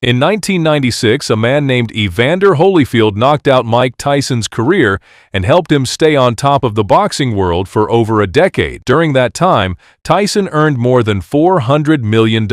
In 1996, a man named Evander Holyfield knocked out Mike Tyson's career and helped him stay on top of the boxing world for over a decade. During that time, Tyson earned more than $400 million.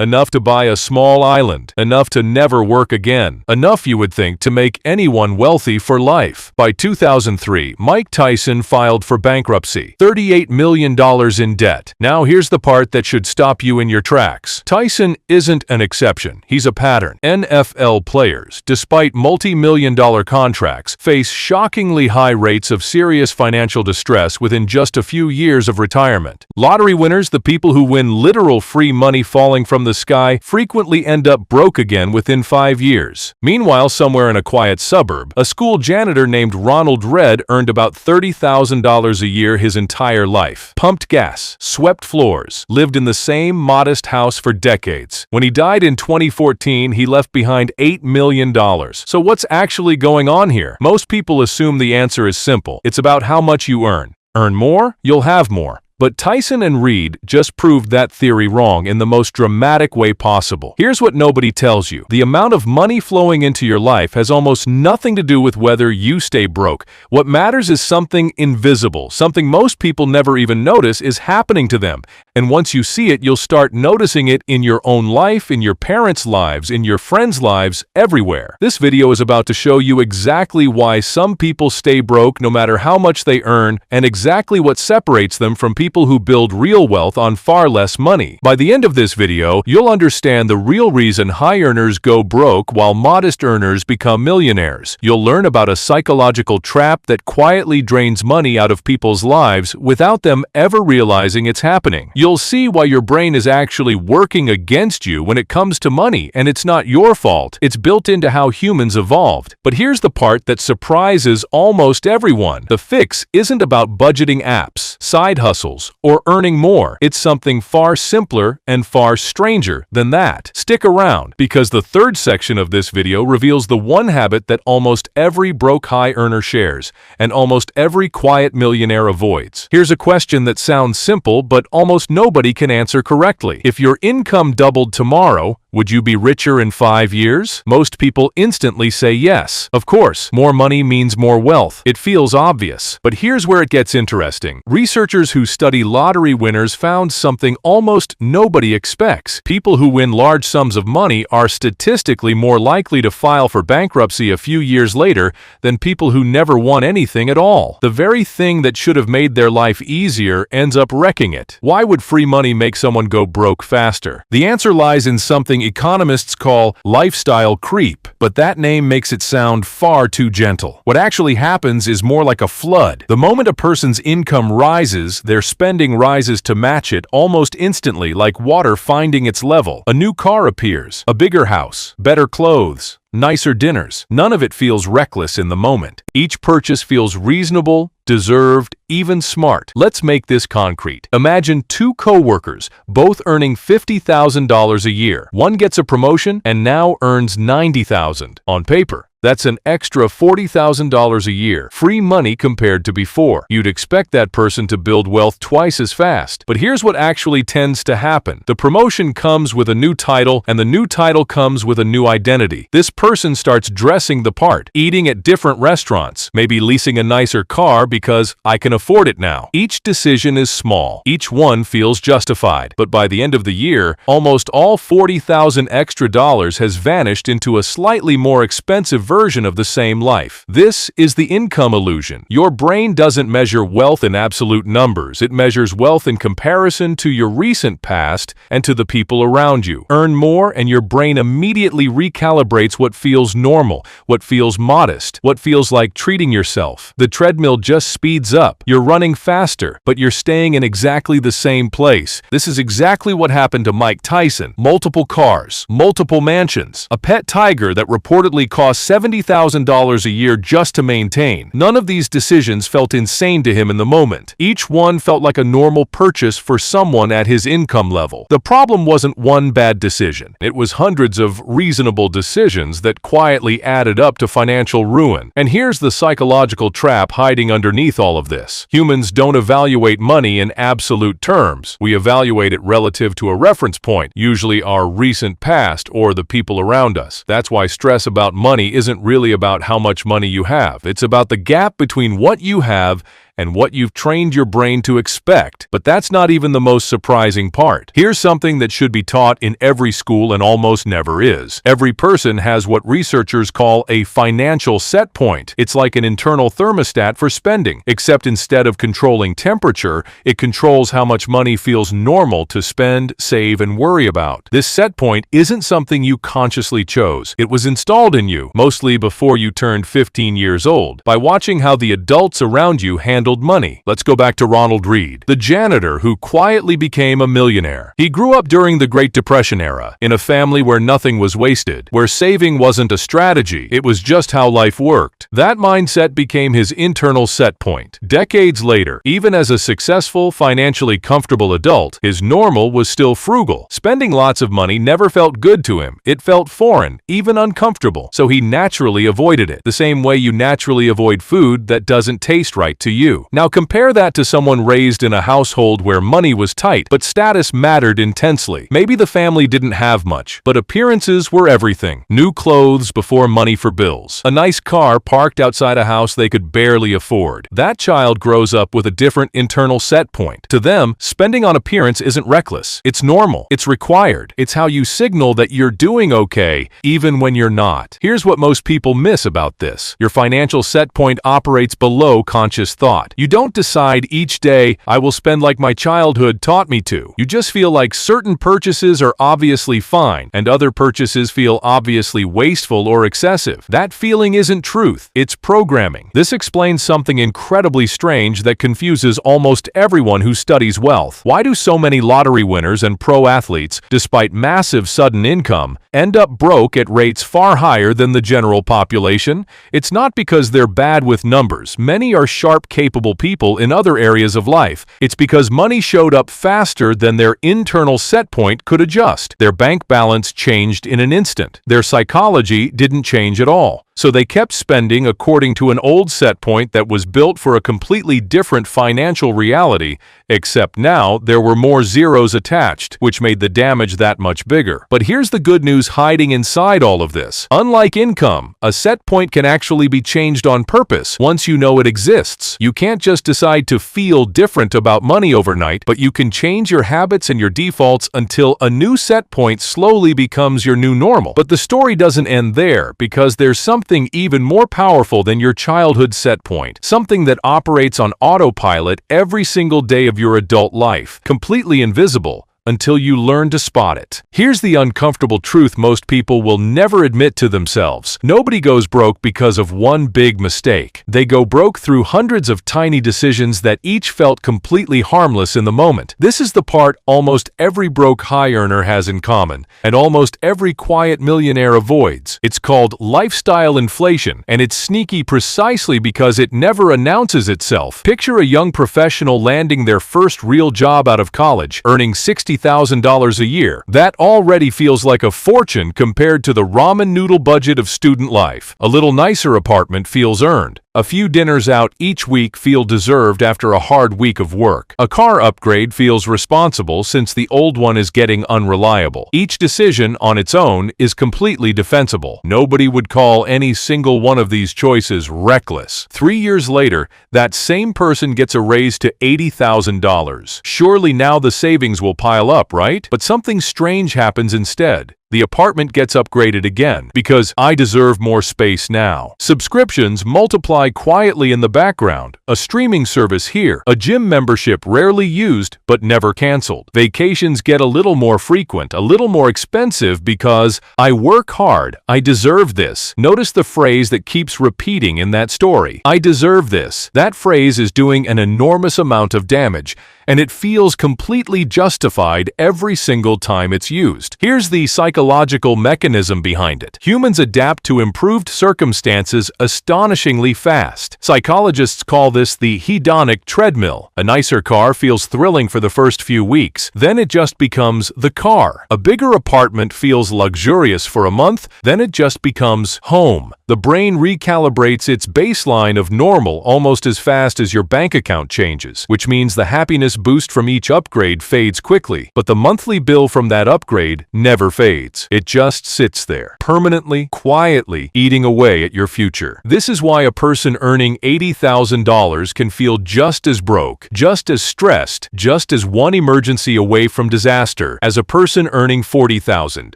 Enough to buy a small island. Enough to never work again. Enough, you would think, to make anyone wealthy for life. By 2003, Mike Tyson filed for bankruptcy. $38 million in debt. Now here's the part that should stop you in your tracks. Tyson isn't an exception. He's a pattern. NFL players, despite multi-million-dollar contracts, face shockingly high rates of serious financial distress within just a few years of retirement. Lottery winners, the people who win literal free money falling from the sky, frequently end up broke again within 5 years. Meanwhile, somewhere in a quiet suburb, a school janitor named Ronald Red earned about $30,000 a year his entire life. Pumped gas, swept floors, lived in the same modest house for decades. When he died in 2014, he left behind $8 million. So what's actually going on here? Most people assume the answer is simple. It's about how much you earn. Earn more, you'll have more. But Tyson and Reed just proved that theory wrong in the most dramatic way possible. Here's what nobody tells you. The amount of money flowing into your life has almost nothing to do with whether you stay broke. What matters is something invisible, something most people never even notice is happening to them. And once you see it, you'll start noticing it in your own life, in your parents' lives, in your friends' lives, everywhere. This video is about to show you exactly why some people stay broke no matter how much they earn, and exactly what separates them from people who build real wealth on far less money. By the end of this video, you'll understand the real reason high earners go broke while modest earners become millionaires. You'll learn about a psychological trap that quietly drains money out of people's lives without them ever realizing it's happening. You'll see why your brain is actually working against you when it comes to money, and it's not your fault. It's built into how humans evolved. But here's the part that surprises almost everyone. The fix isn't about budgeting apps, side hustles, or earning more. It's something far simpler and far stranger than that. Stick around, because the third section of this video reveals the one habit that almost every broke high earner shares, and almost every quiet millionaire avoids. Here's a question that sounds simple, but almost nobody can answer correctly. If your income doubled tomorrow, would you be richer in 5 years? Most people instantly say yes. Of course, more money means more wealth. It feels obvious. But here's where it gets interesting. Researchers who study lottery winners found something almost nobody expects. People who win large sums of money are statistically more likely to file for bankruptcy a few years later than people who never won anything at all. The very thing that should have made their life easier ends up wrecking it. Why would free money make someone go broke faster? The answer lies in something economists call lifestyle creep, but that name makes it sound far too gentle. What actually happens is more like a flood. The moment a person's income rises, their spending rises to match it almost instantly, like water finding its level. A new car appears, a bigger house, better clothes, nicer dinners. None of it feels reckless in the moment. Each purchase feels reasonable, deserved, even smart. Let's make this concrete. Imagine two co-workers, both earning $50,000 a year. One gets a promotion and now earns $90,000. On paper, that's an extra $40,000 a year. Free money compared to before. You'd expect that person to build wealth twice as fast. But here's what actually tends to happen. The promotion comes with a new title, and the new title comes with a new identity. This person starts dressing the part, eating at different restaurants, maybe leasing a nicer car because I can afford it now. Each decision is small. Each one feels justified. But by the end of the year, almost all $40,000 extra dollars has vanished into a slightly more expensive version of the same life. This is the income illusion. Your brain doesn't measure wealth in absolute numbers. It measures wealth in comparison to your recent past and to the people around you. Earn more and your brain immediately recalibrates what feels normal, what feels modest, what feels like treating yourself. The treadmill just speeds up. You're running faster, but you're staying in exactly the same place. This is exactly what happened to Mike Tyson. Multiple cars, multiple mansions, a pet tiger that reportedly cost $70,000 a year just to maintain. None of these decisions felt insane to him in the moment. Each one felt like a normal purchase for someone at his income level. The problem wasn't one bad decision. It was hundreds of reasonable decisions that quietly added up to financial ruin. And here's the psychological trap hiding underneath all of this. Humans don't evaluate money in absolute terms. We evaluate it relative to a reference point, usually our recent past or the people around us. That's why stress about money isn't really about how much money you have. It's about the gap between what you have and what you've trained your brain to expect. But that's not even the most surprising part. Here's something that should be taught in every school and almost never is. Every person has what researchers call a financial set point. It's like an internal thermostat for spending, except instead of controlling temperature, it controls how much money feels normal to spend, save, and worry about. This set point isn't something you consciously chose. It was installed in you, mostly before you turned 15 years old, by watching how the adults around you handled money. Let's go back to Ronald Reed, the janitor who quietly became a millionaire. He grew up during the Great Depression era, in a family where nothing was wasted, where saving wasn't a strategy, it was just how life worked. That mindset became his internal set point. Decades later, even as a successful, financially comfortable adult, his normal was still frugal. Spending lots of money never felt good to him. It felt foreign, even uncomfortable, so he naturally avoided it, the same way you naturally avoid food that doesn't taste right to you. Now compare that to someone raised in a household where money was tight, but status mattered intensely. Maybe the family didn't have much, but appearances were everything. New clothes before money for bills. A nice car parked outside a house they could barely afford. That child grows up with a different internal set point. To them, spending on appearance isn't reckless. It's normal. It's required. It's how you signal that you're doing okay, even when you're not. Here's what most people miss about this. Your financial set point operates below conscious thought. You don't decide each day, I will spend like my childhood taught me to. You just feel like certain purchases are obviously fine, and other purchases feel obviously wasteful or excessive. That feeling isn't truth. It's programming. This explains something incredibly strange that confuses almost everyone who studies wealth. Why do so many lottery winners and pro athletes, despite massive sudden income, end up broke at rates far higher than the general population? It's not because they're bad with numbers. Many are sharp, capable people in other areas of life. It's because money showed up faster than their internal set point could adjust. Their bank balance changed in an instant. Their psychology didn't change at all. So they kept spending according to an old set point that was built for a completely different financial reality, except now there were more zeros attached, which made the damage that much bigger. But here's the good news hiding inside all of this. Unlike income, a set point can actually be changed on purpose once you know it exists. You can't just decide to feel different about money overnight, but you can change your habits and your defaults until a new set point slowly becomes your new normal. But the story doesn't end there, because there's something even more powerful than your childhood set point, something that operates on autopilot every single day of your adult life, completely invisible until you learn to spot it. Here's the uncomfortable truth most people will never admit to themselves. Nobody goes broke because of one big mistake. They go broke through hundreds of tiny decisions that each felt completely harmless in the moment. This is the part almost every broke high earner has in common, and almost every quiet millionaire avoids. It's called lifestyle inflation, and it's sneaky precisely because it never announces itself. Picture a young professional landing their first real job out of college, earning $60,000 a year. That already feels like a fortune compared to the ramen noodle budget of student life. A little nicer apartment feels earned. A few dinners out each week feel deserved after a hard week of work. A car upgrade feels responsible since the old one is getting unreliable. Each decision on its own is completely defensible. Nobody would call any single one of these choices reckless. 3 years later, that same person gets a raise to $80,000. Surely now the savings will pile up, right? But something strange happens instead. The apartment gets upgraded again, because I deserve more space now. Subscriptions multiply quietly in the background. A streaming service here, a gym membership rarely used but never canceled. Vacations get a little more frequent, a little more expensive because I work hard, I deserve this. Notice the phrase that keeps repeating in that story. I deserve this. That phrase is doing an enormous amount of damage. and it feels completely justified every single time it's used. Here's the psychological mechanism behind it. Humans adapt to improved circumstances astonishingly fast. Psychologists call this the hedonic treadmill. A nicer car feels thrilling for the first few weeks, then it just becomes the car. A bigger apartment feels luxurious for a month, then it just becomes home. The brain recalibrates its baseline of normal almost as fast as your bank account changes, which means the happiness boost from each upgrade fades quickly, but the monthly bill from that upgrade never fades. It just sits there, permanently, quietly eating away at your future. This is why a person earning $80,000 can feel just as broke, just as stressed, just as one emergency away from disaster as a person earning $40,000.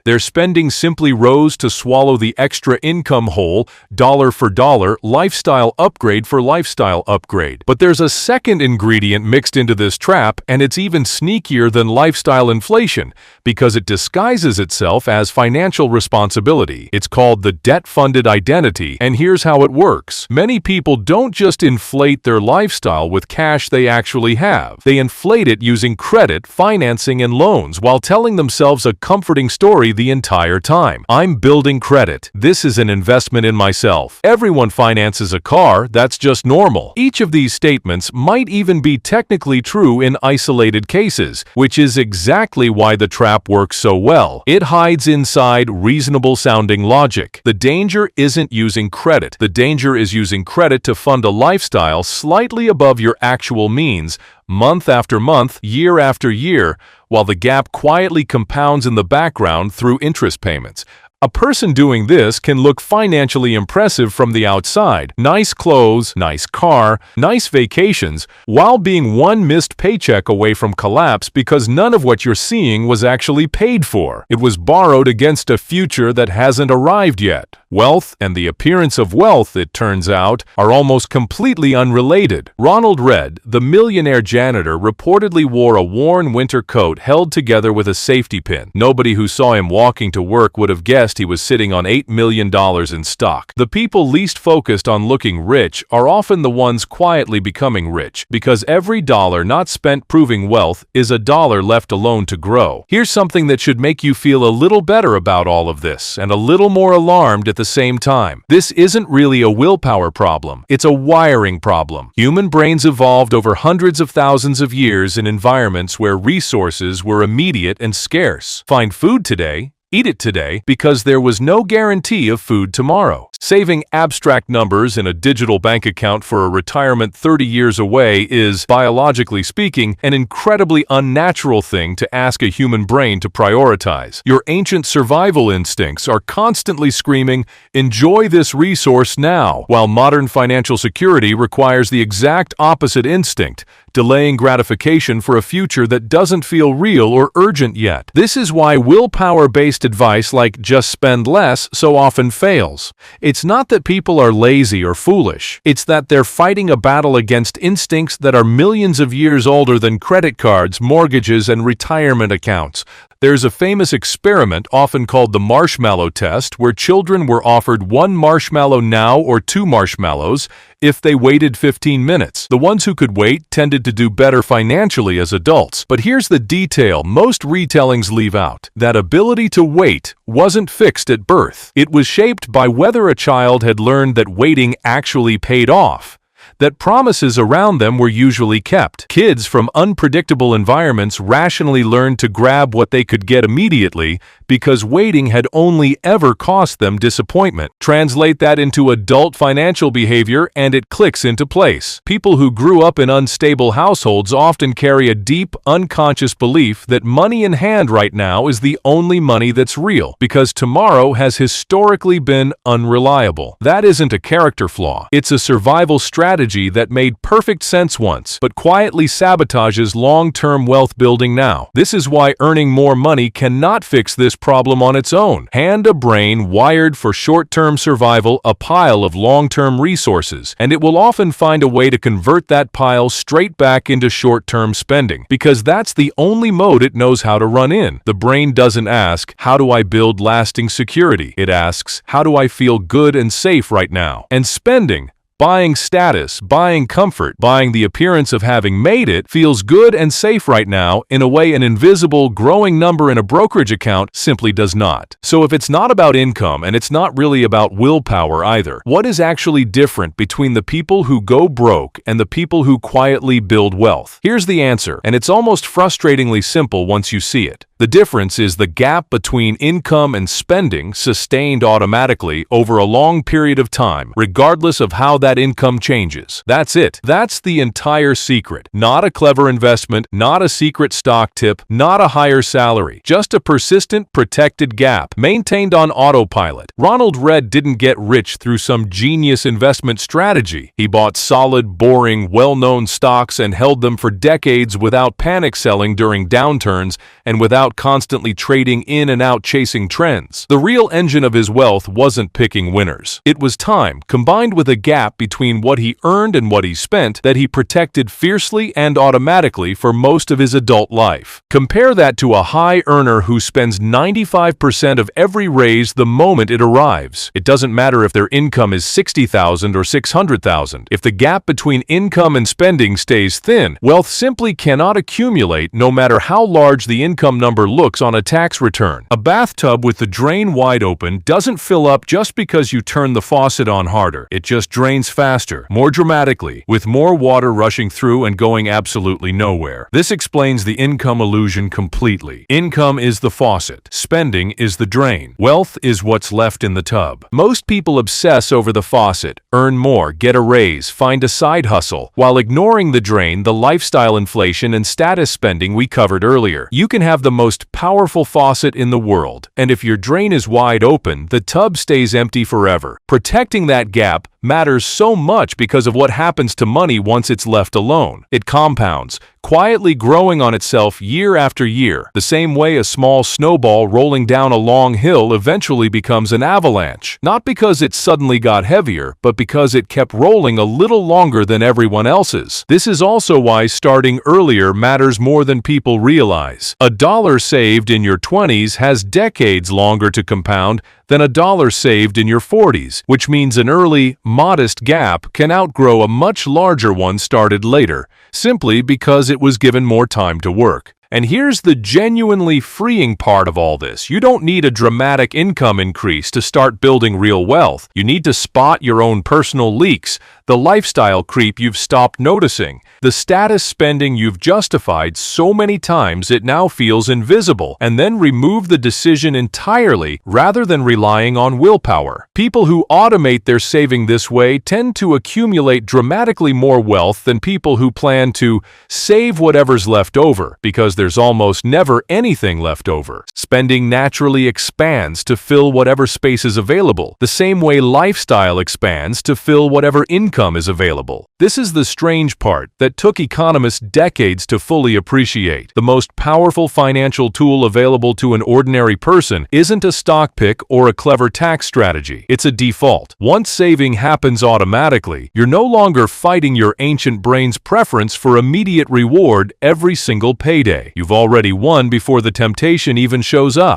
Their spending simply rose to swallow the extra income hole, dollar for dollar, lifestyle upgrade for lifestyle upgrade. But there's a second ingredient mixed into this trap, and it's even sneakier than lifestyle inflation because it disguises itself as financial responsibility. It's called the debt-funded identity, and here's how it works. Many people don't just inflate their lifestyle with cash they actually have. They inflate it using credit, financing, and loans while telling themselves a comforting story the entire time. I'm building credit. This is an investment in myself. Everyone finances a car, that's just normal. Each of these statements might even be technically true in isolated cases, which is exactly why the trap works so well. It hides inside reasonable-sounding logic. The danger isn't using credit. The danger is using credit to fund a lifestyle slightly above your actual means, month after month, year after year, while the gap quietly compounds in the background through interest payments. A person doing this can look financially impressive from the outside. Nice clothes, nice car, nice vacations, while being one missed paycheck away from collapse because none of what you're seeing was actually paid for. It was borrowed against a future that hasn't arrived yet. Wealth and the appearance of wealth, it turns out, are almost completely unrelated. Ronald Read, the millionaire janitor, reportedly wore a worn winter coat held together with a safety pin. Nobody who saw him walking to work would have guessed he was sitting on $8 million in stock. The people least focused on looking rich are often the ones quietly becoming rich, because every dollar not spent proving wealth is a dollar left alone to grow. Here's something that should make you feel a little better about all of this, and a little more alarmed at the same time. This isn't really a willpower problem. It's a wiring problem. Human brains evolved over hundreds of thousands of years in environments where resources were immediate and scarce. Find food today, eat it today, because there was no guarantee of food tomorrow. Saving abstract numbers in a digital bank account for a retirement 30 years away is, biologically speaking, an incredibly unnatural thing to ask a human brain to prioritize. Your ancient survival instincts are constantly screaming, "Enjoy this resource now," while modern financial security requires the exact opposite instinct, delaying gratification for a future that doesn't feel real or urgent yet. This is why willpower-based advice like "just spend less" so often fails. It's not that people are lazy or foolish. It's that they're fighting a battle against instincts that are millions of years older than credit cards, mortgages, and retirement accounts. There's a famous experiment, often called the marshmallow test, where children were offered one marshmallow now or two marshmallows if they waited 15 minutes. The ones who could wait tended to do better financially as adults. But here's the detail most retellings leave out. That ability to wait wasn't fixed at birth. It was shaped by whether a child had learned that waiting actually paid off, that promises around them were usually kept. Kids from unpredictable environments rationally learned to grab what they could get immediately because waiting had only ever cost them disappointment. Translate that into adult financial behavior and it clicks into place. People who grew up in unstable households often carry a deep, unconscious belief that money in hand right now is the only money that's real, because tomorrow has historically been unreliable. That isn't a character flaw. It's a survival strategy that made perfect sense once, but quietly sabotages long-term wealth building now. This is why earning more money cannot fix this problem on its own. Hand a brain wired for short-term survival a pile of long-term resources, and it will often find a way to convert that pile straight back into short-term spending, because that's the only mode it knows how to run in. The brain doesn't ask, "How do I build lasting security?" It asks, "How do I feel good and safe right now?" And spending, Buying status, buying comfort, buying the appearance of having made it feels good and safe right now in a way an invisible, growing number in a brokerage account simply does not. So if it's not about income and it's not really about willpower either, what is actually different between the people who go broke and the people who quietly build wealth? Here's the answer, and it's almost frustratingly simple once you see it. The difference is the gap between income and spending sustained automatically over a long period of time, regardless of how that income changes. That's it. That's the entire secret. Not a clever investment, not a secret stock tip, not a higher salary. Just a persistent, protected gap, maintained on autopilot. Ronald Read didn't get rich through some genius investment strategy. He bought solid, boring, well-known stocks and held them for decades without panic selling during downturns and without constantly trading in and out chasing trends. The real engine of his wealth wasn't picking winners. It was time, combined with a gap between what he earned and what he spent, that he protected fiercely and automatically for most of his adult life. Compare that to a high earner who spends 95% of every raise the moment it arrives. It doesn't matter if their income is $60,000 or $600,000. If the gap between income and spending stays thin, wealth simply cannot accumulate no matter how large the income number looks on a tax return. A bathtub with the drain wide open doesn't fill up just because you turn the faucet on harder. It just drains faster, more dramatically, with more water rushing through and going absolutely nowhere. This explains the income illusion completely. Income is the faucet. Spending is the drain. Wealth is what's left in the tub. Most people obsess over the faucet, earn more, get a raise, find a side hustle, while ignoring the drain, the lifestyle inflation and status spending we covered earlier. You can have the most powerful faucet in the world, and if your drain is wide open, the tub stays empty forever. Protecting that gap matters so much because of what happens to money once it's left alone. It compounds, quietly growing on itself year after year, the same way a small snowball rolling down a long hill eventually becomes an avalanche. Not because it suddenly got heavier, but because it kept rolling a little longer than everyone else's. This is also why starting earlier matters more than people realize. A dollar saved in your 20s has decades longer to compound than a dollar saved in your 40s, which means an early, modest gap can outgrow a much larger one started later, simply because it was given more time to work. And here's the genuinely freeing part of all this. You don't need a dramatic income increase to start building real wealth. You need to spot your own personal leaks, the lifestyle creep you've stopped noticing, the status spending you've justified so many times it now feels invisible, and then remove the decision entirely rather than relying on willpower. People who automate their saving this way tend to accumulate dramatically more wealth than people who plan to save whatever's left over, because there's almost never anything left over. Spending naturally expands to fill whatever space is available, the same way lifestyle expands to fill whatever income is available. This is the strange part that took economists decades to fully appreciate. The most powerful financial tool available to an ordinary person isn't a stock pick or a clever tax strategy. It's a default. Once saving happens automatically, you're no longer fighting your ancient brain's preference for immediate reward every single payday. You've already won before the temptation even shows up.